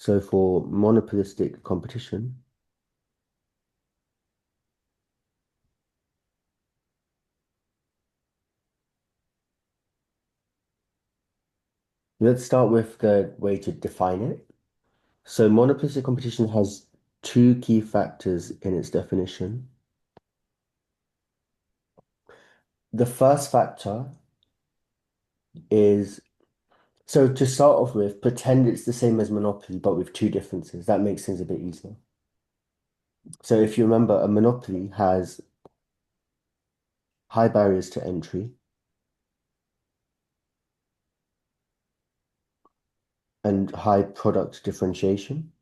So for monopolistic competition, let's start with the way to define it. So monopolistic competition has two key factors in its definition. The first factor is, so to start off with, pretend it's the same as Monopoly, but with two differences. That makes things a bit easier. So if you remember, a Monopoly has high barriers to entry and high product differentiation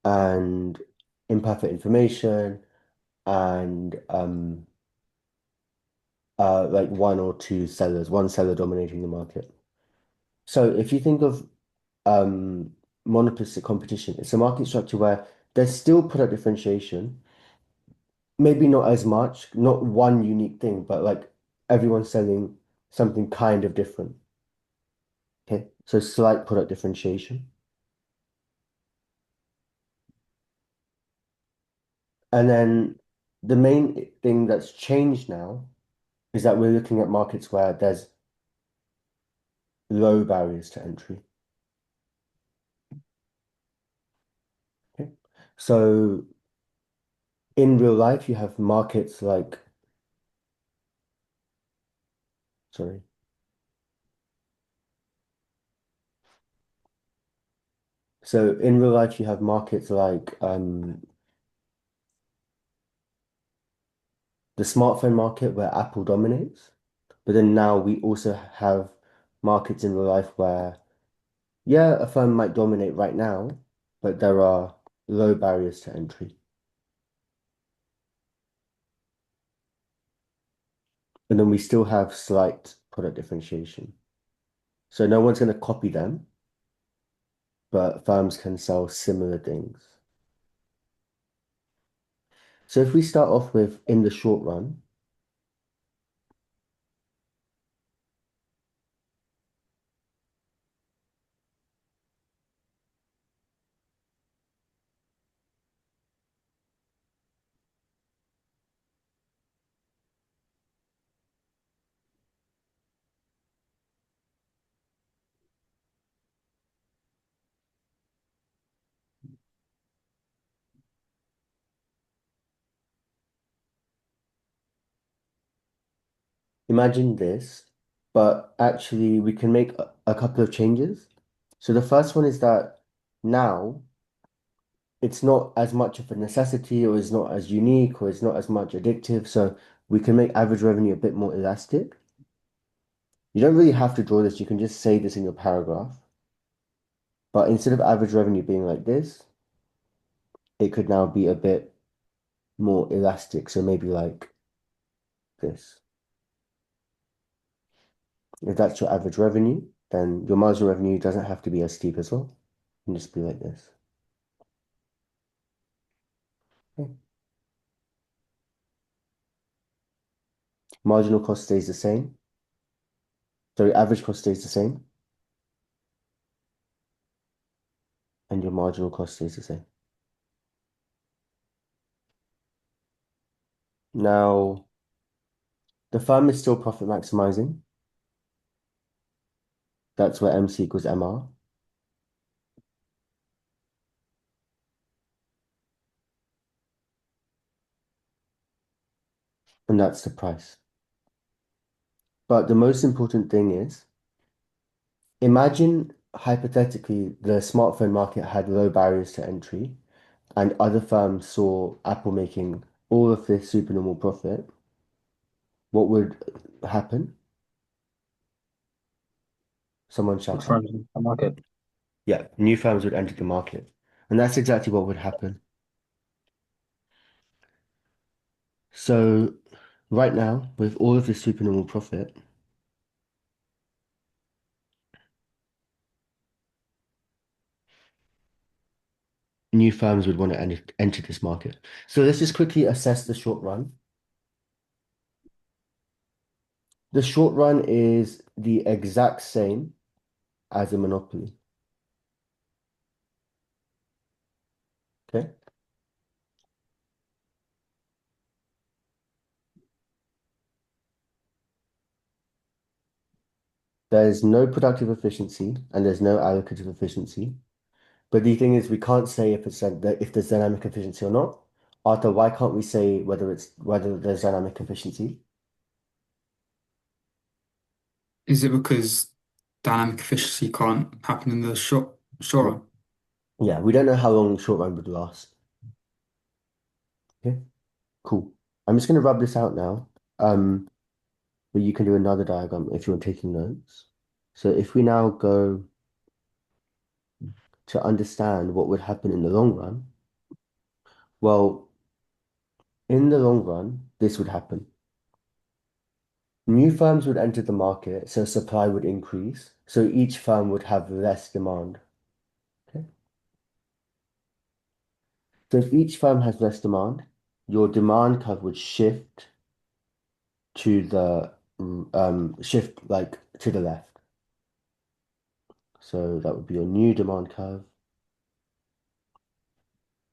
and imperfect information and like one or two sellers, one seller dominating the market. So if you think of monopolistic competition, it's a market structure where there's still product differentiation, maybe not as much, not one unique thing, but like everyone's selling something kind of different. Okay, so slight product differentiation. And then the main thing that's changed now is that we're looking at markets where there's low barriers to entry. Okay. So in real life, you have markets like, sorry. So in real life, you have markets like the smartphone market where Apple dominates. But then now we also have markets in real life where, yeah, a firm might dominate right now, but there are low barriers to entry. And then we still have slight product differentiation. So no one's going to copy them, but firms can sell similar things. So if we start off with in the short run, imagine this, but actually we can make a couple of changes. So the first one is that now it's not as much of a necessity or it's not as unique or it's not as much addictive. So we can make average revenue a bit more elastic. You don't really have to draw this. You can just say this in your paragraph. But instead of average revenue being like this, it could now be a bit more elastic. So maybe like this. If that's your average revenue, then your marginal revenue doesn't have to be as steep as well. It can just be like this. Okay. Marginal cost stays the same. Sorry, average cost stays the same. And your marginal cost stays the same. Now, the firm is still profit maximizing. That's where MC equals MR. And that's the price. But the most important thing is, imagine hypothetically the smartphone market had low barriers to entry and other firms saw Apple making all of this supernormal profit. What would happen? Someone What shout out. firms in the market? Yeah, new firms would enter the market. And that's exactly what would happen. So right now, with all of this supernormal profit, new firms would want to enter this market. So let's just quickly assess the short run. The short run is the exact same as a monopoly. Okay. There's no productive efficiency and there's no allocative efficiency. But the thing is, we can't say if there's dynamic efficiency or not. Arthur, why can't we say whether there's dynamic efficiency? Is it because dynamic efficiency can't happen in the short Yeah. run? Yeah, we don't know how long short run would last. Okay, cool. I'm just gonna rub this out now. Um, but you can do another diagram if you're taking notes. So if we now go to understand what would happen in the long run, well, in the long run, this would happen. New firms would enter the market, so supply would increase. So each firm would have less demand. Okay. So if each firm has less demand, your demand curve would shift to the shift like to the left. So that would be your new demand curve,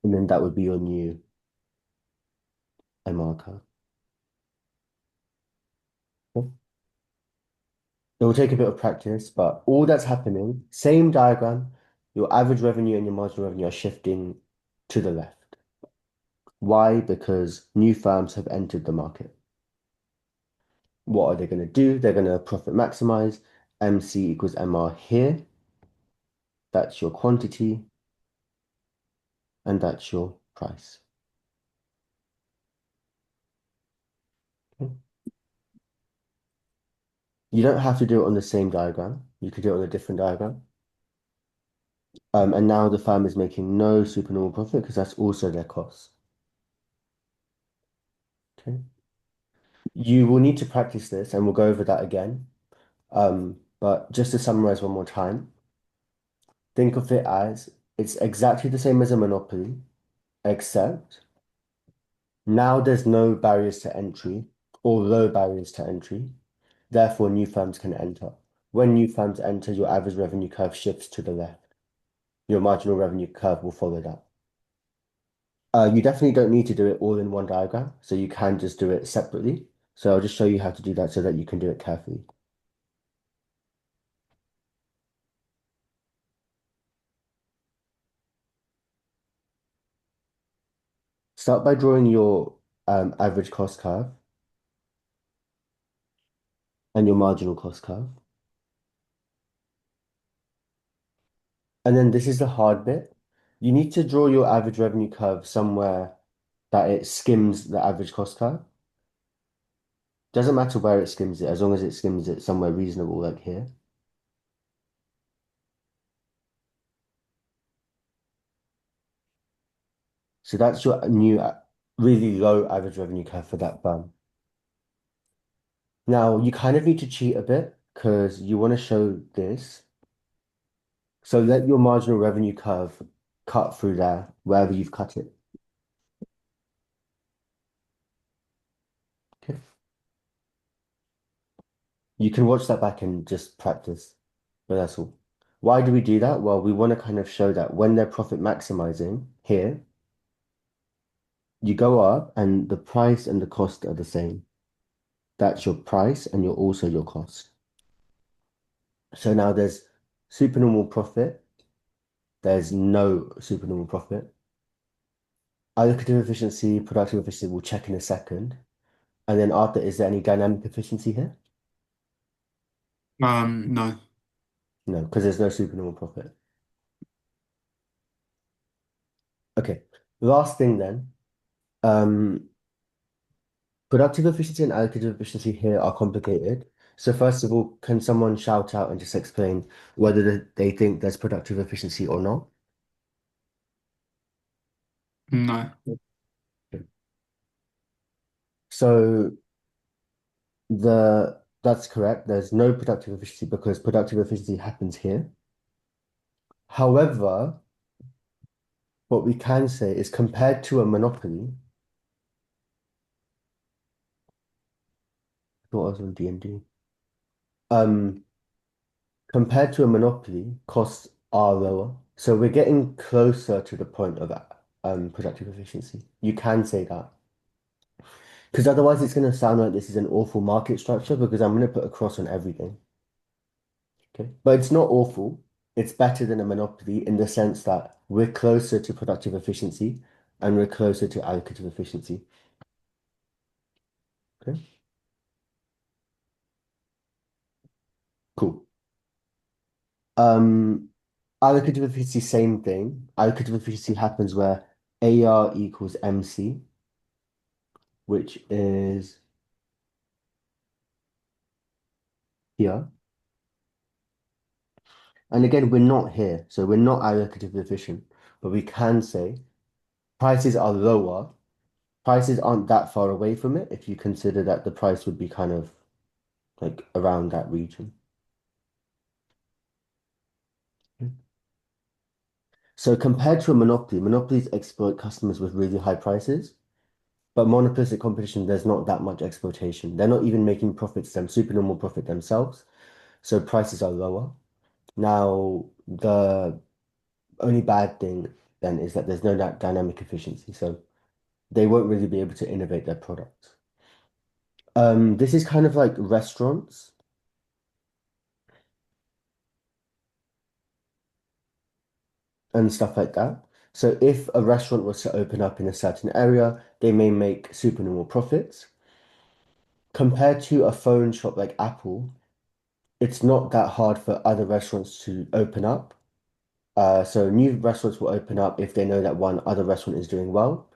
and then that would be your new MR curve. Okay. It will take a bit of practice, but all that's happening, same diagram, your average revenue and your marginal revenue are shifting to the left. Why? Because new firms have entered the market. What are they going to do? They're going to profit maximize. MC equals MR here. That's your quantity, and that's your price. Okay. You don't have to do it on the same diagram. You could do it on a different diagram. And now the firm is making no supernormal profit because that's also their cost. Okay. You will need to practice this, and we'll go over that again. But just to summarize one more time, think of it as it's exactly the same as a monopoly, except now there's no barriers to entry or low barriers to entry. Therefore, new firms can enter. When new firms enter, your average revenue curve shifts to the left. Your marginal revenue curve will follow that. You definitely don't need to do it all in one diagram, so you can just do it separately. So I'll just show you how to do that so that you can do it carefully. Start by drawing your average cost curve and your marginal cost curve. And then this is the hard bit. You need to draw your average revenue curve somewhere that it skims the average cost curve. Doesn't matter where it skims it, as long as it skims it somewhere reasonable, like here. So that's your new, really low average revenue curve for that firm. Now, you kind of need to cheat a bit because you want to show this. So let your marginal revenue curve cut through there, wherever you've cut it. Okay. You can watch that back and just practice, but that's all. Why do we do that? Well, we want to kind of show that when they're profit maximizing here, you go up and the price and the cost are the same. That's your price and you're also your cost. So now there's supernormal profit. There's no supernormal profit. Allocative efficiency, productive efficiency, we'll check in a second. And then after, is there any dynamic efficiency here? No. No, because there's no supernormal profit. Okay, last thing then. Um, Productive efficiency and allocative efficiency here are complicated. So first of all, can someone shout out and just explain whether they think there's productive efficiency or not? No. So that's correct. There's no productive efficiency because productive efficiency happens here. However, what we can say is compared to a monopoly, what else on D&D? Um, Compared to a monopoly, costs are lower. So we're getting closer to the point of productive efficiency. You can say that. Because otherwise it's going to sound like this is an awful market structure because I'm going to put a cross on everything. Okay. But it's not awful. It's better than a monopoly in the sense that we're closer to productive efficiency and we're closer to allocative efficiency. Okay. Cool. Um, Allocative efficiency, same thing. Allocative efficiency happens where AR equals MC, which is here. And again, we're not here, so we're not allocative efficient, but we can say prices are lower. Prices aren't that far away from it if you consider that the price would be kind of like around that region. So compared to a monopoly, monopolies exploit customers with really high prices, but monopolistic competition, there's not that much exploitation. They're not even making profits supernormal profit themselves, so prices are lower. Now, the only bad thing then is that there's no that dynamic efficiency, so they won't really be able to innovate their products. This is kind of like restaurants and stuff like that. So if a restaurant was to open up in a certain area, they may make supernormal profits. Compared to a phone shop like Apple, it's not that hard for other restaurants to open up. So new restaurants will open up if they know that one other restaurant is doing well.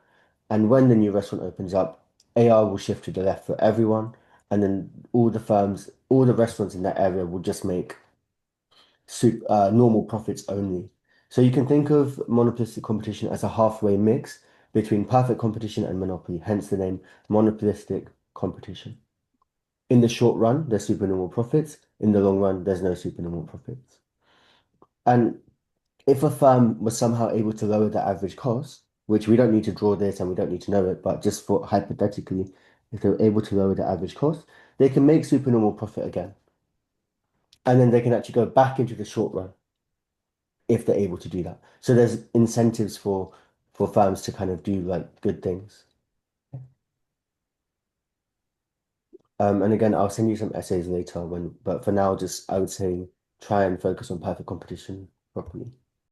And when the new restaurant opens up, AR will shift to the left for everyone. And then all the firms, all the restaurants in that area will just make normal profits only. So you can think of monopolistic competition as a halfway mix between perfect competition and monopoly, hence the name monopolistic competition. In the short run, there's supernormal profits. In the long run, there's no supernormal profits. And if a firm was somehow able to lower the average cost, which we don't need to draw this and we don't need to know it, but just for hypothetically, if they're able to lower the average cost, they can make supernormal profit again. And then they can actually go back into the short run if they're able to do that. So there's incentives for firms to kind of do like good things. And again, I'll send you some essays later but for now, just I would say try and focus on perfect competition properly.